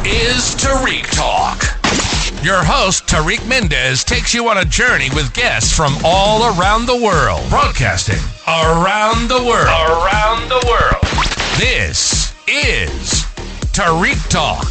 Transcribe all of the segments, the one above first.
is Tarik Talk. Your host, Tarik Mendez, takes you on a journey with guests from all around the world. Broadcasting around the world. Around the world. This is Tarik Talk.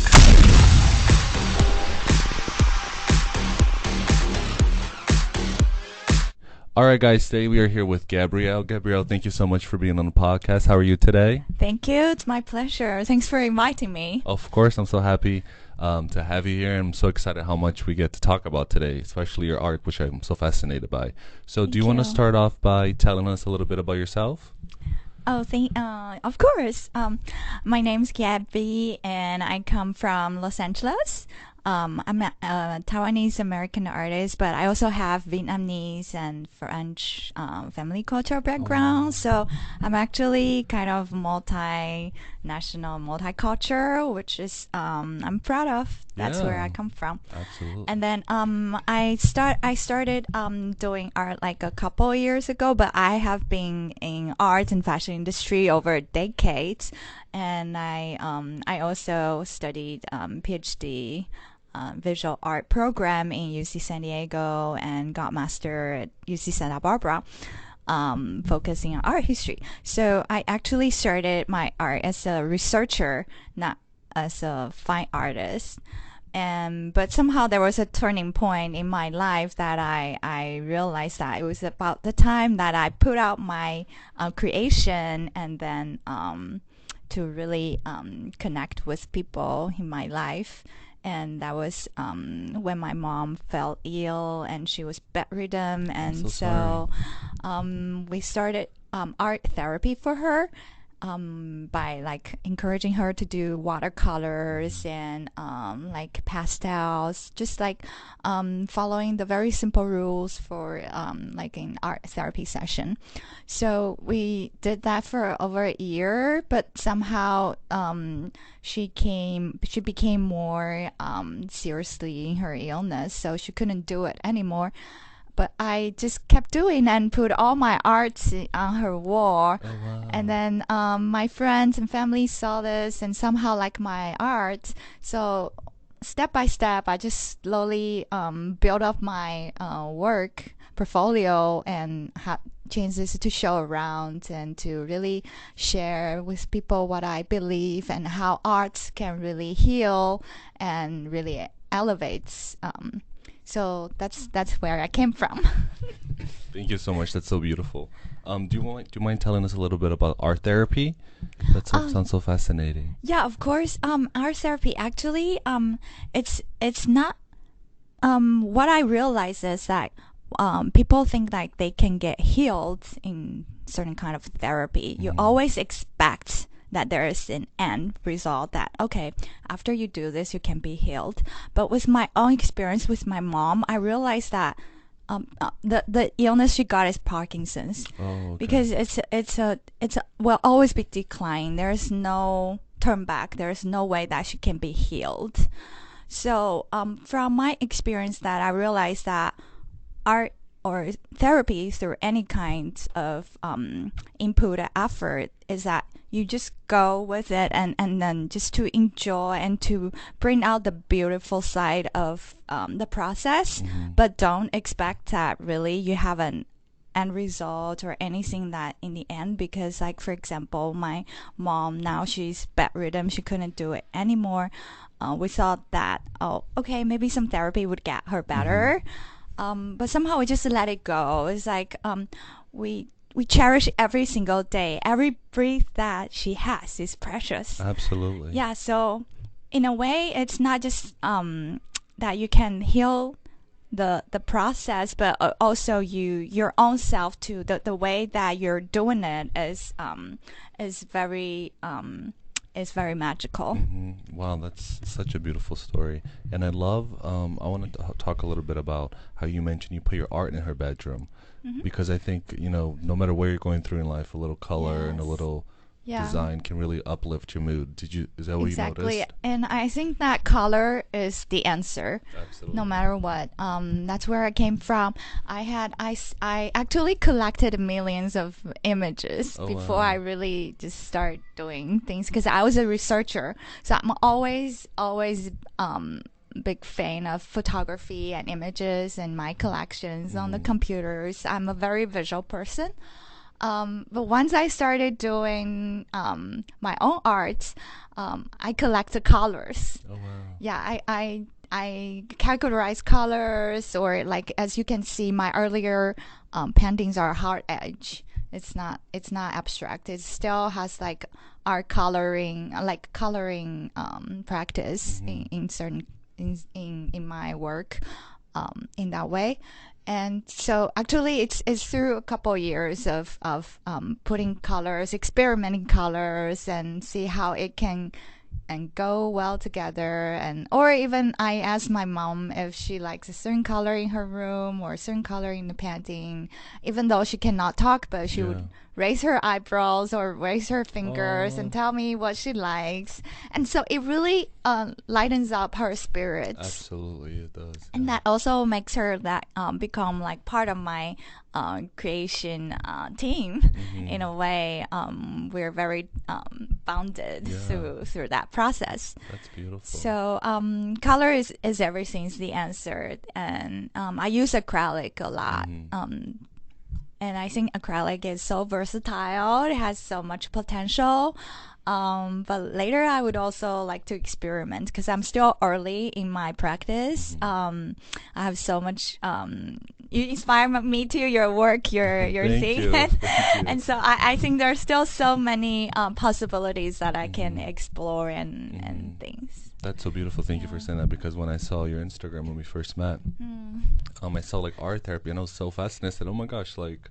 All right, guys, today we are here with Gabrielle. Gabrielle, thank you so much for being on the podcast. How are you today? Thank you. It's my pleasure. Thanks for inviting me. Of course, I'm so happy to have you here. I'm so excited how much we get to talk about today, especially your art, which I'm so fascinated by. So do you want to start off by telling us a little bit about yourself? Oh, of course. My name's Gabby, and I come from Los Angeles. I'm a Taiwanese American artist, but I also have Vietnamese and French family culture background. So I'm actually kind of multinational, multicultural, which is I'm proud of. That's where I come from. Absolutely. And then I started doing art like a couple years ago, but I have been in art and fashion industry over decades, and I also studied PhD. Visual art program in UC San Diego and got master at UC Santa Barbara, focusing on art history. So I actually started my art as a researcher, not as a fine artist. But somehow there was a turning point in my life that I realized that it was about the time that I put out my creation, and then to really connect with people in my life. And that was when my mom fell ill and she was bedridden, and so we started art therapy for her by like encouraging her to do watercolors and like pastels, just like following the very simple rules for like an art therapy session. So we did that for over a year, but somehow she became more seriously in her illness, so she couldn't do it anymore. But I just kept doing and put all my arts on her wall. Oh, wow. And then my friends and family saw this and somehow liked my art. So step by step, I just slowly built up my work portfolio and changed this to show around and to really share with people what I believe and how arts can really heal and really elevates. So that's where I came from. Thank you so much. That's so beautiful. Do you mind telling us a little bit about art therapy? That sounds so fascinating. Yeah, of course. Art therapy actually, it's not. What I realize is that people think like they can get healed in certain kind of therapy. You always expect that there is an end result, that okay, after you do this you can be healed. But with my own experience with my mom, I realized that the illness she got is Parkinson's. Oh, okay. Because it's will always be decline. There is no turn back. There is no way that she can be healed. So from my experience, that I realized that art or therapy through any kind of input or effort is that you just go with it and then just to enjoy and to bring out the beautiful side of the process, but don't expect that really you have an end result or anything that in the end, because like for example my mom, now she's bedridden, she couldn't do it anymore. We thought that okay, maybe some therapy would get her better. But somehow we just let it go. It's like we cherish every single day. Every breath that she has is precious. Absolutely. Yeah, so in a way, it's not just that you can heal the process, but also your own self too. The way that you're doing it is very magical. Wow, that's such a beautiful story. And I love, I wanted to talk a little bit about how you mentioned you put your art in her bedroom. Because I think, no matter where you're going through in life, a little color and a little Yeah. design can really uplift your mood. Is that what Exactly. you noticed? And I think that color is the answer, Absolutely. no matter what. That's where I came from. I actually collected millions of images Oh, before wow. I really just start doing things because I was a researcher. So I'm always big fan of photography and images and my collections on the computers. I'm a very visual person. But once I started doing my own art, I collect the colors. Oh, wow. Yeah, I categorize colors, or like as you can see, my earlier paintings are hard edge. It's not abstract. It still has like art coloring, like coloring practice in certain in my work in that way. And so actually it's through a couple years of putting colors, experimenting colors, and see how it can and go well together. And or even I asked my mom if she likes a certain color in her room or a certain color in the painting, even though she cannot talk, but she Yeah. would raise her eyebrows or raise her fingers Oh. and tell me what she likes. And so it really lightens up her spirits. Absolutely, it does. And yeah. that also makes her that become like part of my creation team. In a way, we're very bounded Yeah. through that process. That's beautiful. So color is everything's the answer. And I use acrylic a lot. And I think acrylic is so versatile. It has so much potential. But later I would also like to experiment because I'm still early in my practice. I have so much. You inspire me to your work, your Thank thing, you. Thank you. and so I think there's still so many possibilities that I can explore and things. That's so beautiful. Thank you for saying that, because when I saw your Instagram when we first met, I saw like art therapy, and I was so fascinated. I said, oh my gosh, like,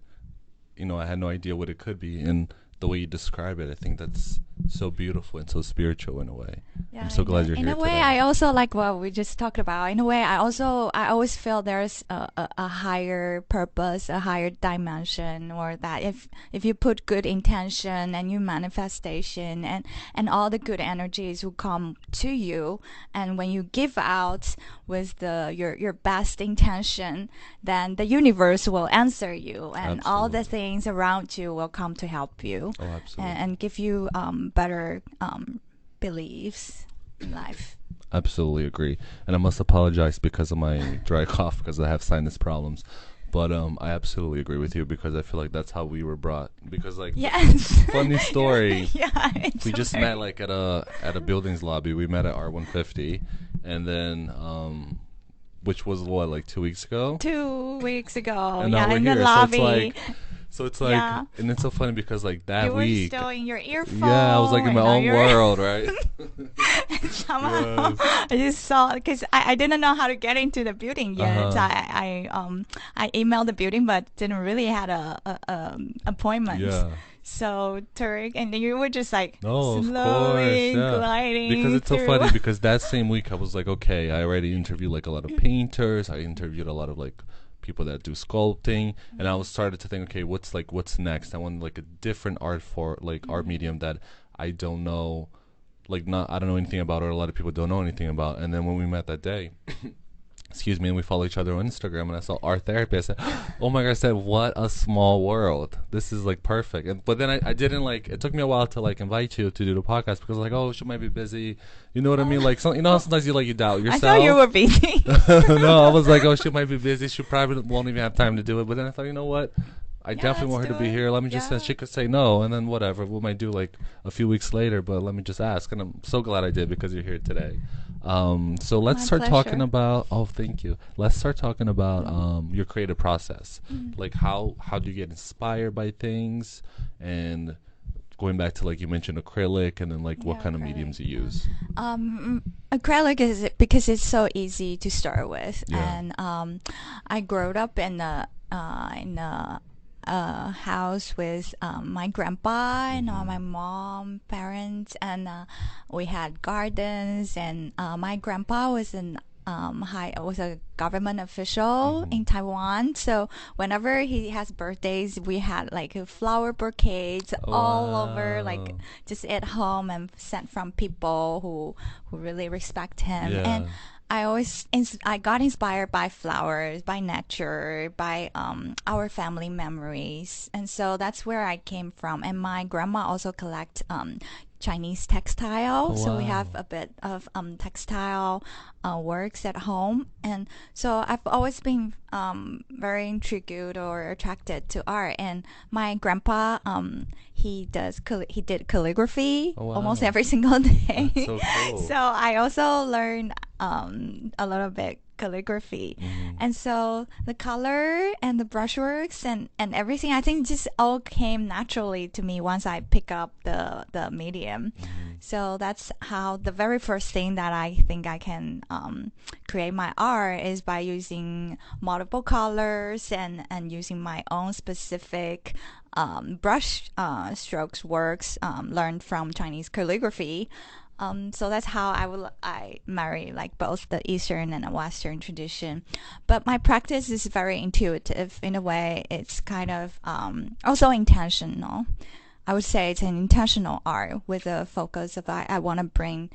I had no idea what it could be. And the way you describe it, I think that's so beautiful and so spiritual in a way. Yeah, I'm so glad you're in here a way, today. I also like what we just talked about. In a way, I always feel there's a higher purpose, a higher dimension, or that if you put good intention and your manifestation and all the good energies will come to you, and when you give out with your best intention, then the universe will answer you, and all the Absolutely. things around you will come to help you Oh, absolutely. and give you better beliefs in life. Absolutely agree. And I must apologize because of my dry cough, because I have sinus problems. But I absolutely agree with you, because I feel like that's how we were brought. Because like, Yes. funny story. Yeah. We just met like at a buildings lobby. We met at R150, and then which was what, like 2 weeks ago. 2 weeks ago. And now Yeah, we're in the here. lobby. So it's like, Yeah. and it's so funny because like that You were week, still in your earphone. yeah, I was like in my and own your- world, right? Somehow, Yes. I just saw because I didn't know how to get into the building yet. I emailed the building, but didn't really had a appointment. Yeah. So Tarik, and you were just like No, of slowly course, yeah. gliding Because it's so through. funny, because that same week I was like, okay, I already interviewed like a lot of painters. I interviewed a lot of like people that do sculpting, and I was started to think, okay, what's next? I want like a different art medium that I don't know, I don't know anything about, or a lot of people don't know anything about. And then when we met that day, excuse me, and we follow each other on Instagram, and I saw art therapy, I said, oh my god, I said, what a small world. This is like perfect. But then I didn't it took me a while to like invite you to do the podcast, because like, oh, she might be busy. You know what I mean? Like, sometimes you doubt yourself. I thought you were busy. No, I was like, oh, she might be busy. She probably won't even have time to do it. But then I thought, you know what? I definitely want her to be here. Let me just she could say no, and then whatever. We might do like a few weeks later, but let me just ask. And I'm so glad I did, because you're here today. So let's My start talking pleasure. about. Oh, thank you. Let's start talking about your creative process. Like how do you get inspired by things, and going back to like you mentioned acrylic, and then like what Yeah, kind of acrylic, mediums you use. Acrylic is because it's so easy to start with, Yeah. and I grew up in a house with my grandpa and my mom, parents, and we had gardens. And my grandpa was an was a government official in Taiwan. So whenever he has birthdays, we had like flower bouquets all over, like Wow. just at home and sent from people who really respect him. And Yeah. I got inspired by flowers, by nature, by our family memories, and so that's where I came from. And my grandma also collect Chinese textile, Oh, so we have wow. a bit of textile works at home, and so I've always been very intrigued or attracted to art. And my grandpa, he did calligraphy Oh, almost wow. every single day. That's so cool. So I also learned a little bit calligraphy, and so the color and the brushworks and everything, I think just all came naturally to me once I pick up the medium. So that's how the very first thing that I think I can create my art is by using multiple colors and using my own specific brush strokes works learned from Chinese calligraphy. So that's how I marry like both the Eastern and the Western tradition. But my practice is very intuitive in a way. It's kind of also intentional. I would say it's an intentional art with a focus of I want to bring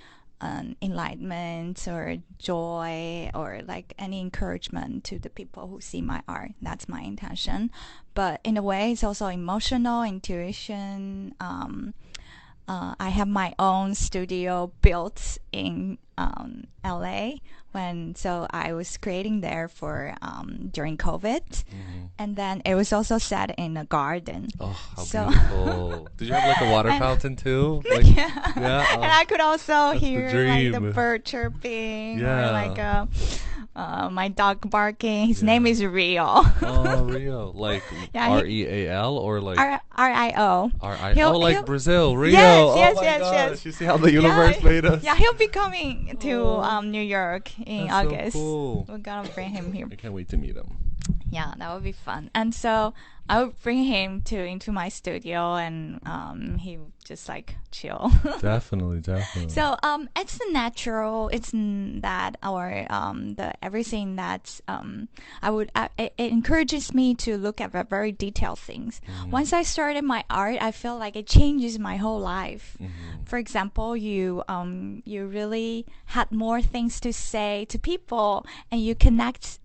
enlightenment or joy or like any encouragement to the people who see my art. That's my intention. But in a way, it's also emotional intuition. I have my own studio built in LA so I was creating there for during COVID, and then it was also set in a garden. Oh, how So beautiful. Did you have like a water And- fountain too? Like, yeah. yeah. And I could also that's the hear like the dream. bird chirping Yeah. or like my dog barking. His Yeah. name is Rio. Oh, Rio. Like Yeah, Real or like Rio. R-I? He'll- Oh, like he'll- Brazil. Rio. Yes, Oh yes, my yes, gosh. yes. You see how the universe made us? Yeah, he'll be coming to Oh, New York in that's so August. cool. We're gonna bring him here. I can't wait to meet him. Yeah, that would be fun. And so I would bring him into my studio, and he would just like chill. Definitely, definitely. So it's the natural. It's that or the everything that's it encourages me to look at very detailed things. Once I started my art, I feel like it changes my whole life. For example, you really had more things to say to people, and you connect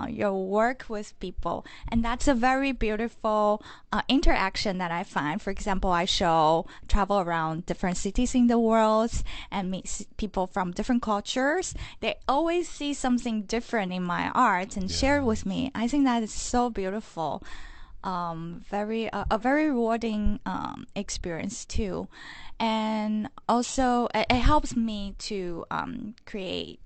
your work with people, and that's a very beautiful interaction that I find. For example, I travel around different cities in the world and meet people from different cultures. They always see something different in my art and share with me. I think that is so beautiful. A very rewarding experience too, and also it helps me to create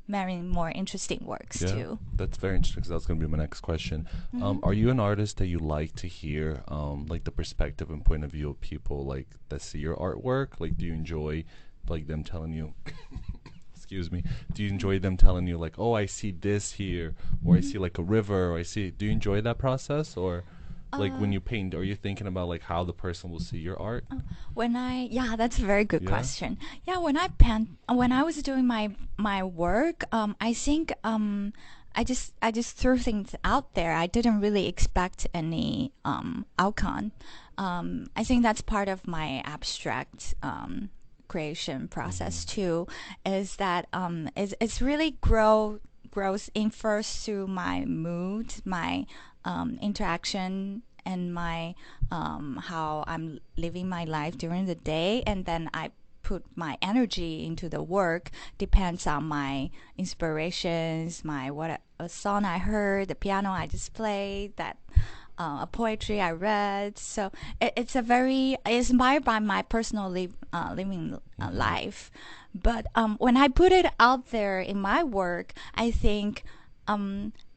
many more interesting works Yeah, too. that's very interesting because that's going to be my next question. Are you an artist that you like to hear like the perspective and point of view of people like that see your artwork? Like, do you enjoy like them telling you excuse me, do you enjoy them telling you like, oh, I see this here, or I see like a river, or do you enjoy that process? Or like when you paint, are you thinking about like how the person will see your art? Yeah, that's a very good Yeah? question. Yeah, when I was doing my work, I think I just threw things out there. I didn't really expect any outcome. I think that's part of my abstract creation process too. Is that it's really grows in first through my mood, my interaction, and my how I'm living my life during the day, and then I put my energy into the work. Depends on my inspirations, a song I heard, the piano I just played, that a poetry I read. So it's inspired by my personal living life. But when I put it out there in my work, I think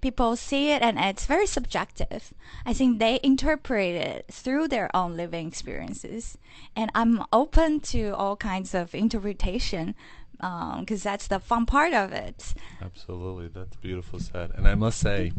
people see it and it's very subjective. I think they interpret it through their own living experiences. And I'm open to all kinds of interpretation because that's the fun part of it. Absolutely, that's beautiful said. And I must say,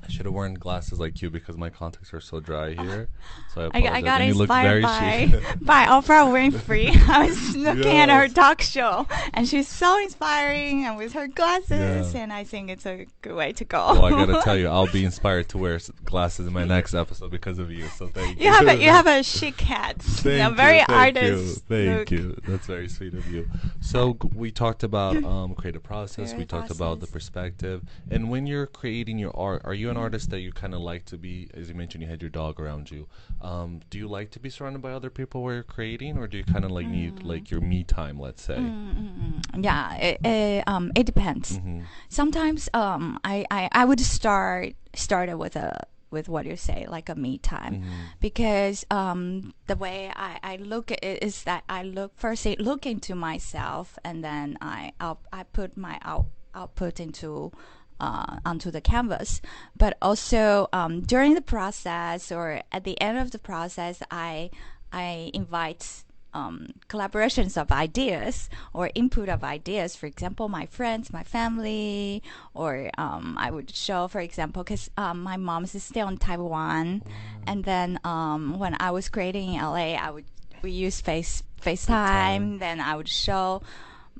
I should have worn glasses like you because my contacts are so dry here. So I I apologize. got And you look inspired very by chic. by Oprah Winfrey. I was looking at her Yes. talk show, and she's so inspiring, and with her glasses, Yeah. and I think it's a good way to go. Well, I gotta tell you, I'll be inspired to wear glasses in my next episode because of you. So thank you. You have a chic hat. Thank you, Very thank artist. you, look. thank you. That's very sweet of you. So we talked about creative process. We Creative talked about the process. perspective. And when you're creating your art, are you an artist that you kind of like to be? As you mentioned, you had your dog around you. Do you like to be surrounded by other people while you're creating, or do you kind of like need like your me time? Let's say. Yeah, it depends. Mhm. Sometimes I would start it with what you say, like a me time, because the way I look at it is that I look into myself, and then I put my output into onto the canvas. But also during the process or at the end of the process, I invite collaborations of ideas or input of ideas. For example, my friends, my family, or I would show, for example, because my mom is still in Taiwan, and then when I was creating in LA, we use FaceTime. Then I would show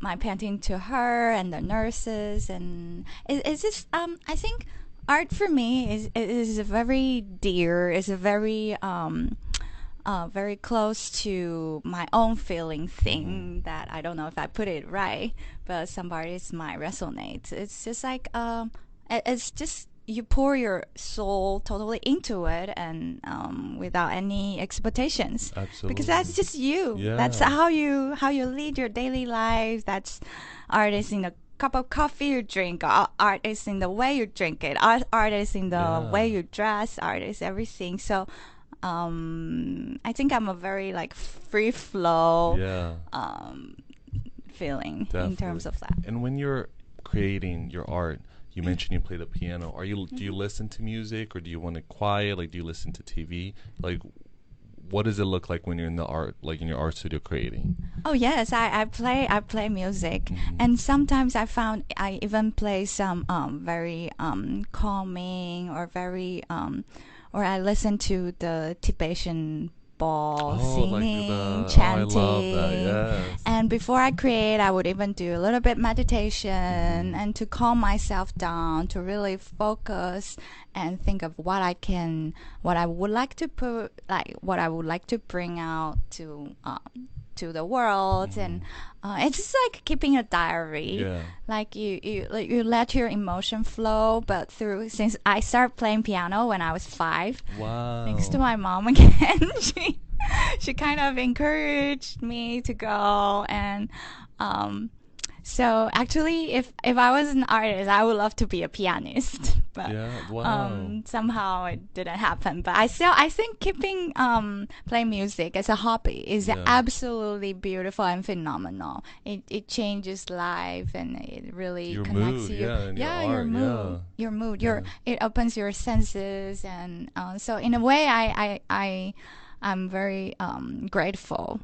my painting to her and the nurses, and it's just I think art for me is a very dear, is a very very close to my own feeling thing that I don't know if I put it right, but some artists might resonate. It's just like it's just you pour your soul totally into it, and without any expectations. Absolutely. Because that's just you. Yeah. That's how you lead your daily life. That's art is in the cup of coffee you drink. Art is in the way you drink it. Art is in the way you dress. Art is everything. So I think I'm a very like free flow feeling in terms of that. And when you're creating your art, you mentioned you play the piano. Do you listen to music, or do you want it quiet? Like, do you listen to TV? Like, what does it look like when you're in the art, like in your art studio creating? Oh yes, I play music, and sometimes I found I even play some very calming or very or I listen to the Tibetan ball singing, chanting. I love that, yes. And before I create, I would even do a little bit meditation and to calm myself down, to really focus and think of what I would like to put, like what I would like to bring out to the world. And it's just like keeping a diary. Like you let your emotion flow, but since I started playing piano when I was 5, thanks to my mom again, she kind of encouraged me to go. And so actually, if I was an artist, I would love to be a pianist, but somehow it didn't happen. But I think keeping playing music as a hobby is absolutely beautiful and phenomenal. It changes life, and it really connects you. Your mood. It opens your senses, and so in a way, I'm very grateful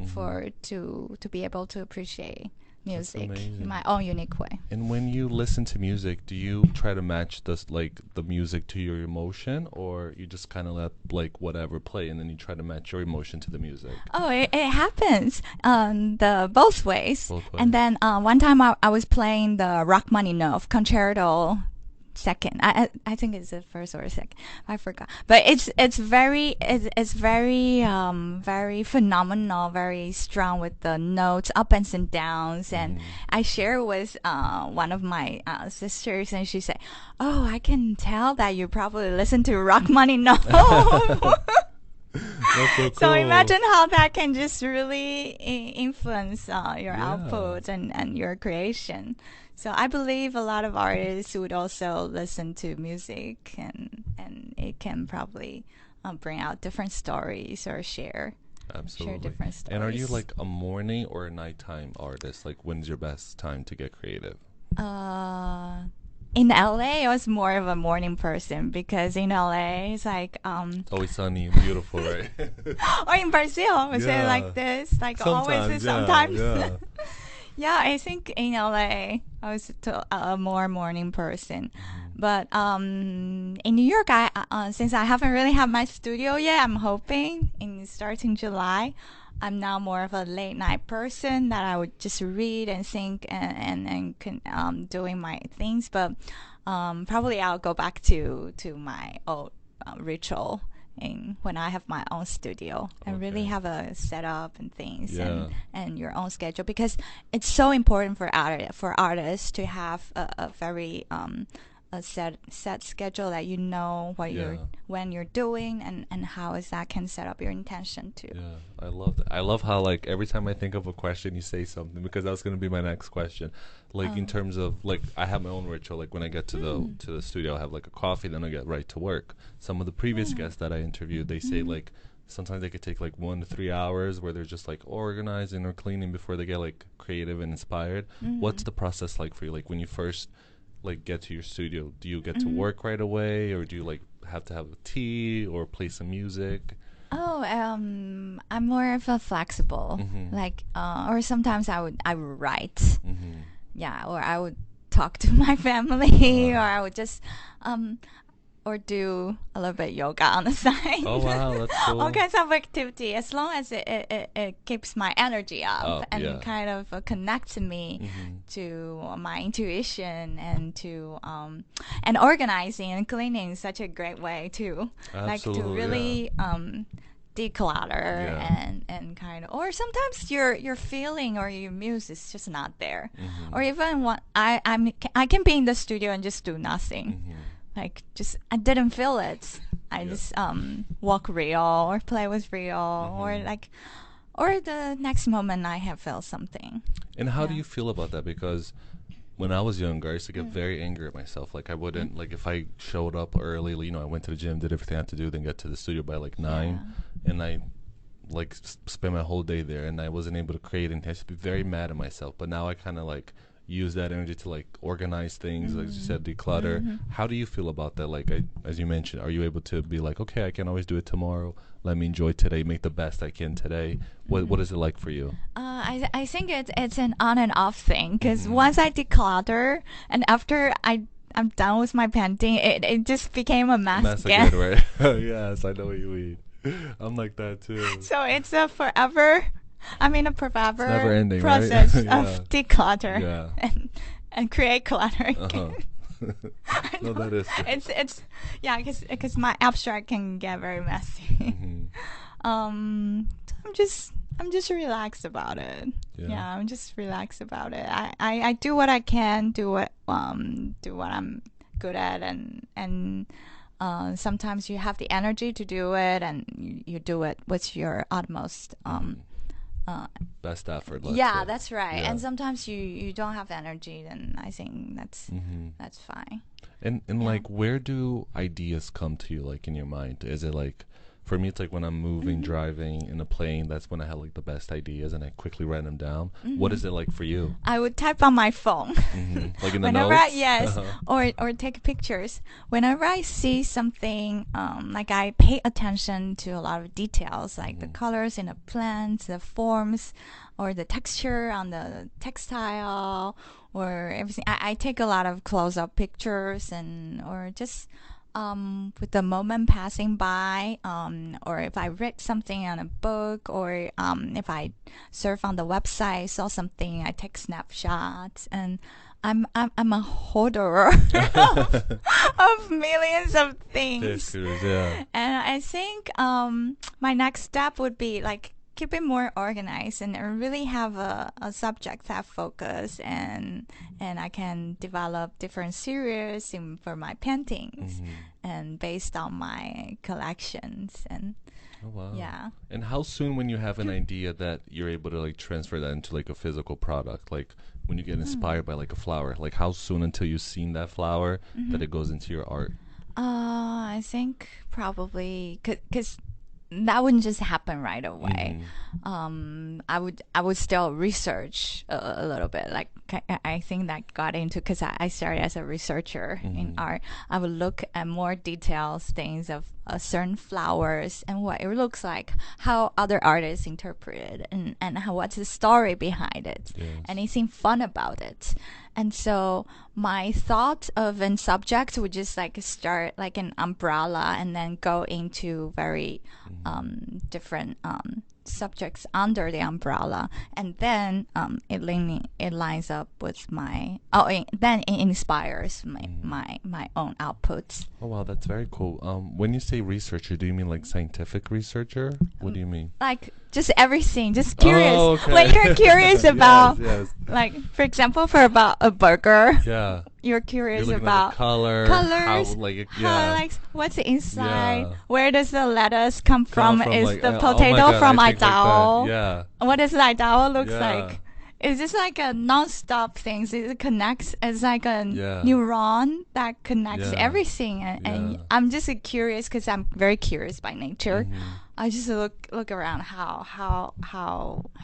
to be able to appreciate music in my own unique way. And when you listen to music, do you try to match the music to your emotion, or you just kind of let like whatever play and then you try to match your emotion to the music? Oh, it happens the both ways. And then one time I was playing the Rachmaninoff concerto second. I think it's the first or second. I forgot. But it's very very phenomenal, very strong with the notes, ups and downs. And I share with one of my sisters, and she said, "Oh, I can tell that you probably listen to Rachmaninoff." So imagine how that can just really influence your output and your creation. So I believe a lot of artists would also listen to music, and it can probably bring out different stories or share different stories. And are you like a morning or a nighttime artist? Like, when's your best time to get creative? In LA, I was more of a morning person, because in LA, it's like it's always sunny and beautiful, right? Or in Brazil, was it like this? Like sometimes, always, sometimes. Yeah, I think in LA, I was a more morning person. But in New York, since I haven't really had my studio yet, I'm hoping in starting July, I'm now more of a late night person that I would just read and think and doing my things. But probably I'll go back to my old ritual when I have my own studio and really Okay. have a setup and things Yeah. and your own schedule, because it's so important for artists to have a very a set schedule that you know what you're Yeah. when you're doing and how is that can set up your intention too. Yeah, I love that. I love how like every time I think of a question, you say something because that was gonna be my next question. Like in terms of like I have my own ritual. Like when I get to the studio, I have like a coffee, then I get right to work. Some of the previous guests that I interviewed, they say like sometimes they could take like 1 to 3 hours where they're just like organizing or cleaning before they get like creative and inspired. What's the process like for you? Like when you first like get to your studio, do you get to work right away, or do you like have to have a tea or play some music? Oh, I'm more of a flexible, like, or sometimes I would write, yeah, or I would talk to my family, or I would just, or do a little bit yoga on the side. Oh wow, that's cool. All kinds of activity, as long as it keeps my energy up and yeah. kind of connects me to my intuition and to and organizing and cleaning is such a great way too, like to Absolutely, really declutter Yeah. and kind of, or sometimes your feeling or your muse is just not there, or even what I can be in the studio and just do nothing, like just I didn't feel it. I Yeah. just walk real or play with real or like, or the next moment I have felt something. And how do Yeah. you feel about that? Because when I was younger, I used to get very angry at myself. Like I wouldn't like if I showed up early. You know, I went to the gym, did everything I had to do, then get to the studio by like 9, and I like spend my whole day there, and I wasn't able to create anything. I used to be very mad at myself. But now I kind of like use that energy to like organize things, like you said, declutter. How do you feel about that? Like as you mentioned, are you able to be like, okay, I can always do it tomorrow. Let me enjoy today, make the best I can today. What is it like for you? I think it's an on and off thing, because once I declutter and after I'm done with my painting, it just became a mess Mess again. again, right? Yes, I know what you mean. I'm like that too. So it's a forever, I mean a forever never ending, right? process Yeah. of declutter Yeah. and create clutter again. I No, know. that is true. It's yeah, because my abstract can get very messy. So I'm just relaxed about it. Yeah. Yeah, I'm just relaxed about it. I do what I can, do what I'm good at, and sometimes you have the energy to do it, and you do it with your utmost. Best effort. Let's Yeah, say. that's right. Yeah. And sometimes you don't have energy, then I think that's fine. And Yeah. like, where do ideas come to you? Like in your mind, is it like? For me, it's like when I'm moving, driving in a plane. That's when I have like the best ideas, and I quickly write them down. What is it like for you? I would type on my phone. Like in the Whenever notes. yes, or take pictures. Whenever I see something, like I pay attention to a lot of details, like the colors in the plants, the forms, or the texture on the textile, or everything. I take a lot of close-up pictures, and or just with the moment passing by, or if I read something on a book, or if I surf on the website, saw something, I take snapshots, and I'm a hoarder of millions of things. Pictures, yeah. And I think my next step would be like keep it more organized and really have a subject that focus, and I can develop different series for my paintings and based on my collections. And Oh wow. yeah. And how soon when you have an idea that you're able to like transfer that into like a physical product? Like when you get inspired by like a flower, like how soon until you've seen that flower that it goes into your art? I think probably because that wouldn't just happen right away. Mm-hmm. I would still research a little bit. Like I think that got into because I started as a researcher in art. I would look at more details, things of certain flowers and what it looks like, how other artists interpret it, and how what's the story behind it, Yes. anything fun about it. And so my thought of a subject would just like start like an umbrella and then go into very different subjects under the umbrella, and then it lines up with my then it inspires my own outputs. Oh wow, that's very cool. When you say researcher, do you mean like scientific researcher? What do you mean? Like just everything, just curious. Oh, okay. When you're curious about, yes. like for example, for about a burger, Yeah. you're curious You're looking about at the color, colors, how, like, how, like what's the inside, Yeah. where does the lettuce come from? from, Is like, the oh my potato God, from I think like that. Idaho? Yeah. What does Idaho looks Yeah. like? It's just like a non-stop things. It connects. It's like a Yeah. neuron that connects Yeah. everything. And Yeah. I'm just curious because I'm very curious by nature. Mhm. I just look around how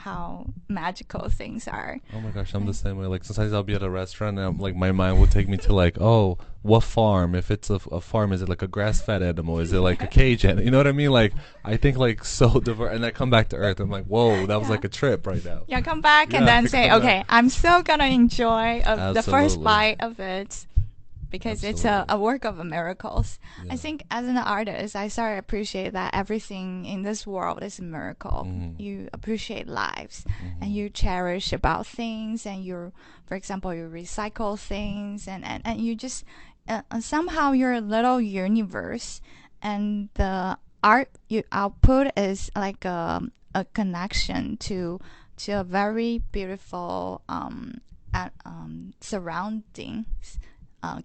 magical things are. Oh my gosh, I'm the same way. Like sometimes I'll be at a restaurant and I'm, like my mind will take me to like, oh, what farm? If it's a farm, is it like a grass-fed animal? Is it like a Cajun? You know what I mean? Like I think like so diverse, and I come back to Earth. I'm like, whoa, that was like a trip right now. Yeah, come back and Yeah, then say, come okay, back. I'm still gonna enjoy the first Absolutely. bite of it. Because it's Absolutely. a work of miracles. Yeah. I think as an artist, I started to appreciate that everything in this world is a miracle. You appreciate lives, and you cherish about things, and for example, you recycle things, and you just somehow you're a little universe, and the art you output is like a connection to a very beautiful surroundings.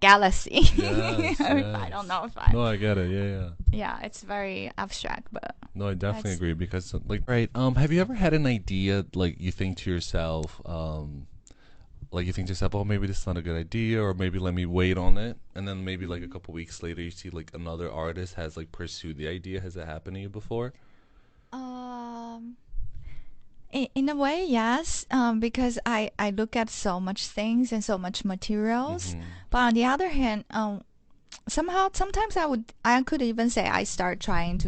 Galaxy. Yes, I yes. don't know if I. No, I get it. Yeah. Yeah, it's very abstract, but No, I definitely That's- agree because like right. Have you ever had an idea like you think to yourself, like you think to yourself, oh, maybe this is not a good idea, or maybe let me wait on it, and then maybe like a couple weeks later you see like another artist has like pursued the idea. Has that happened to you before? in a way, yes, because I look at so much things and so much materials. But on the other hand, sometimes I could even say I start trying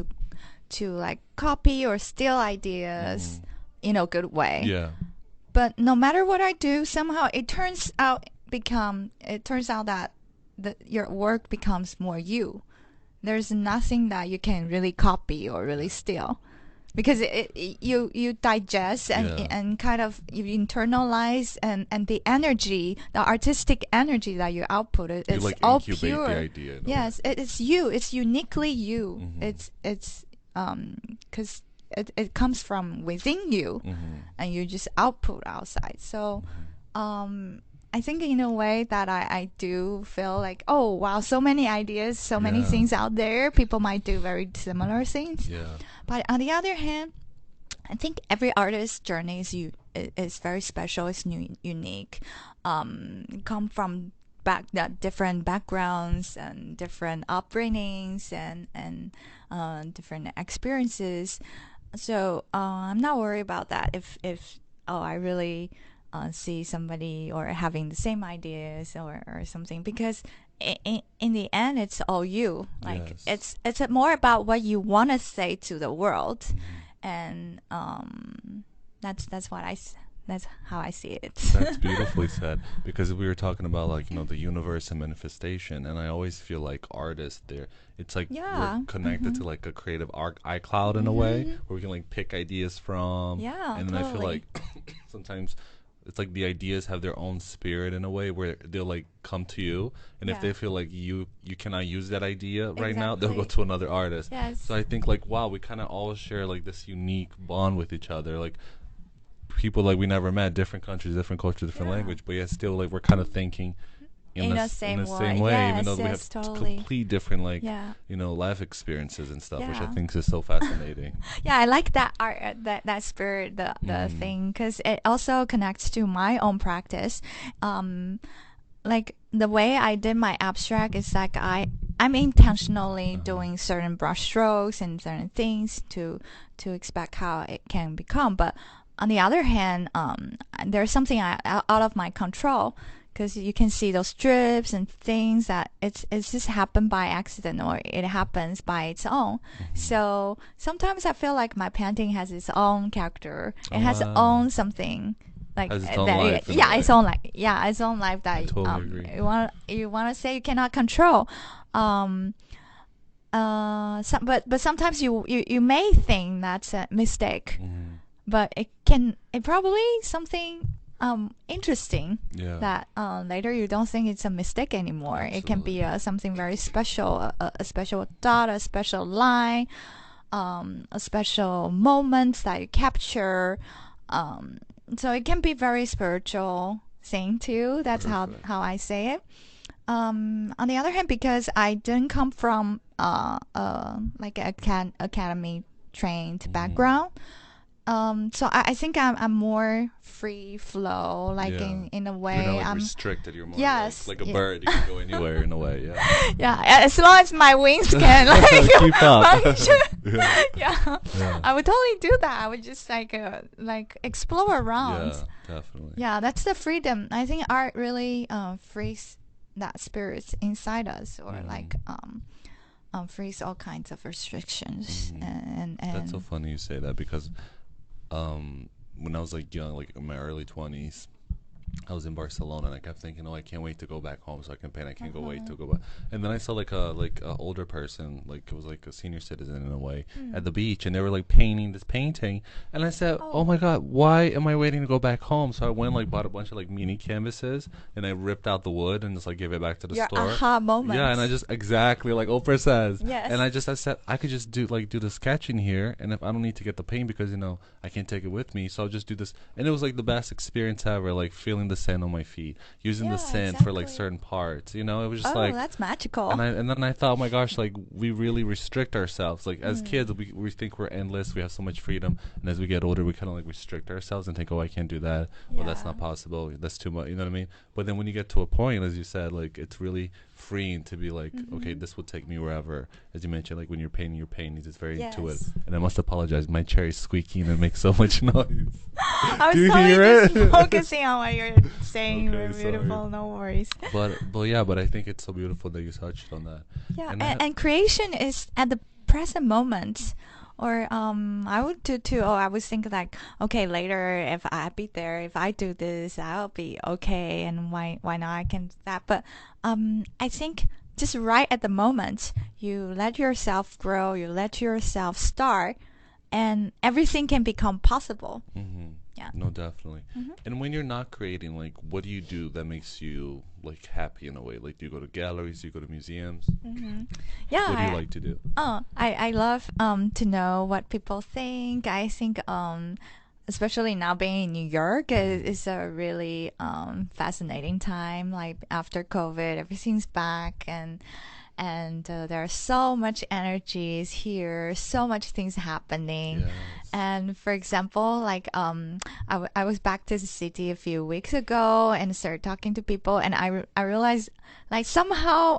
to like copy or steal ideas in a good way. Yeah. But no matter what I do, somehow it turns out that your work becomes more you. There's nothing that you can really copy or really steal, because you digest and Yeah. and kind of you internalize, and the energy, the artistic energy that you output, You it's like all incubate pure. the idea. in a way. Yes, it's you. It's uniquely you. Mhm. It's because it comes from within you, and you just output outside. So, I think in a way that I do feel like, oh wow, so many ideas, so many Yeah. things out there. People might do very similar things. Yeah. But on the other hand, I think every artist's journey is very special. It's unique. Come from different backgrounds and different upbringings and different experiences. So I'm not worried about that. If I really see somebody or having the same ideas or something, because in the end it's all you. Like Yes. it's more about what you want to say to the world, and that's how I see it. That's beautifully said, because we were talking about like the universe and manifestation, and I always feel like artists it's like Yeah. we're connected to like a creative iCloud in a way where we can like pick ideas from. Yeah, And then I feel totally. like sometimes it's like the ideas have their own spirit in a way where they'll like come to you, and if Yeah. they feel like you cannot use that idea right now, they'll go Exactly. to another artist. Yes. So I think like wow, we kind of all share like this unique bond with each other, like people like we never met, different countries, different culture, different Yeah. language, but yet still like we're kind of thinking In the in same the way. same way, even Yes, though we yes, have totally. complete different like Yeah. life experiences and stuff, which I Yeah. think is so fascinating. Yeah, I like that art, that spirit, the thing, because it also connects to my own practice. Like the way I did my abstract is like I'm intentionally doing certain brush strokes and certain things to expect how it can become. But on the other hand, there's something out of my control, because you can see those strips and things that it's just happened by accident, or it happens by its own. So sometimes I feel like my painting has its own character. It has its own something. Like Has its own that, life in a yeah, way. its own life. Yeah, its own life that totally agree. you want to say you cannot control. But sometimes you may think that's a mistake, but it probably something interesting Yeah. that later you don't think it's a mistake anymore. It can be something very special, a special dot, a special line, a special moment that you capture. So it can be very spiritual thing too. That's how I say it. On the other hand, because I didn't come from like an academy trained background, so I think I'm more free flow, like in a way. You're not like I'm restricted. You're more Yes, like a yeah. bird. You can go anywhere in a way. Yeah. yeah, as long as my wings can like Keep up. function. Yeah. Yeah, I would totally do that. I would just like explore around. Yeah, definitely. Yeah, that's the freedom. I think art really frees that spirit inside us, or like frees all kinds of restrictions. And That's so funny you say that, because when I was like young, like in my early 20s, I was in Barcelona, and I kept thinking, oh, I can't wait to go back home so I can paint. I can't go wait to go back. And then I saw like a older person, like it was like a senior citizen in a way, at the beach, and they were like painting this painting. And I said, oh my God, why am I waiting to go back home? So I went like bought a bunch of like mini canvases, and I ripped out the wood and just like gave it back to the your store. aha moment. Yeah, and I just exactly like Oprah says. Yes. And I said I could just do the sketching here, and if I don't need to get the paint because I can't take it with me, so I'll just do this. And it was like the best experience ever, like feeling the sand on my feet, using the sand for like certain parts. It was just like, that's magical. and then I thought, oh my gosh, like we really restrict ourselves. Like as kids, we think we're endless, we have so much freedom, and as we get older, we kind of like restrict ourselves and think, oh, I can't do that. Well, that's not possible. That's too much. You know what I mean? But then when you get to a point, as you said, like it's really freeing to be like, okay, this will take me wherever. As you mentioned, like when you're painting your paintings, it's very intuitive. And I must apologize, my chair is squeaking and makes so much noise. I Do was you totally hear just it? focusing on what you're saying. Okay, You're beautiful. sorry. No worries. But I think it's so beautiful that you touched on that. Yeah, And and creation is at the present moment. Or I would do too. Oh, I was thinking like, okay, later if I be there, if I do this, I'll be okay. And why not? I can do that. But I think just right at the moment, you let yourself grow, you let yourself start, and everything can become possible. Yeah. No, definitely. And when you're not creating, like, what do you do that makes you like happy in a way? Like, do you go to galleries? Do you go to museums? Yeah. What do you like to do? I love to know what people think. I think especially now being in New York is a really fascinating time. Like after COVID, everything's back, and there are so much energies here, so much things happening. Yes. And for example, like I was back to the city a few weeks ago and started talking to people, and I realized like somehow